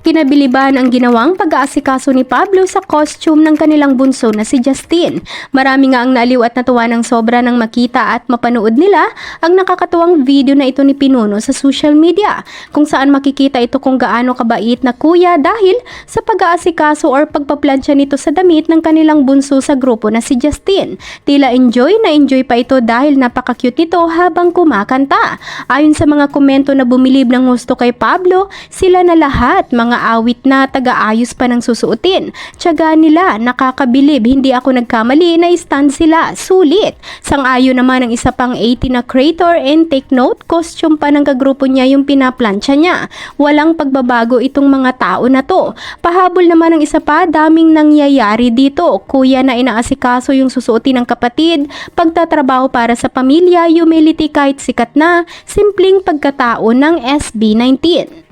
Kinabiliban ang ginawang pag-aasikaso ni Pablo sa costume ng kanilang bunso na si Justin. Marami nga ang naaliw at natuwa ng sobra nang makita at mapanood nila ang nakakatuwang video na ito ni Pinuno sa social media, kung saan makikita ito kung gaano kabait na kuya dahil sa pag-aasikaso or pagpaplansya nito sa damit ng kanilang bunso sa grupo na si Justin. Tila enjoy na enjoy pa ito dahil napaka-cute nito habang kumakanta. Ayon sa mga komento na bumilib ng gusto kay Pablo, sila na lahat mga awit na taga-ayos pa ng susuotin. Tiyaga nila, nakakabilib, hindi ako nagkamali na stand sila, sulit. Sang-ayon naman ang isa pang 80 na creator and take note, costume pa ng kagrupo niya yung pinaplansya niya. Walang pagbabago itong mga tao na to. Pahabol naman ang isa pa, daming nangyayari dito. Kuya na inaasikaso yung susuotin ng kapatid, pagtatrabaho para sa pamilya, humility kahit sikat na, simpleng pagkatao ng SB19.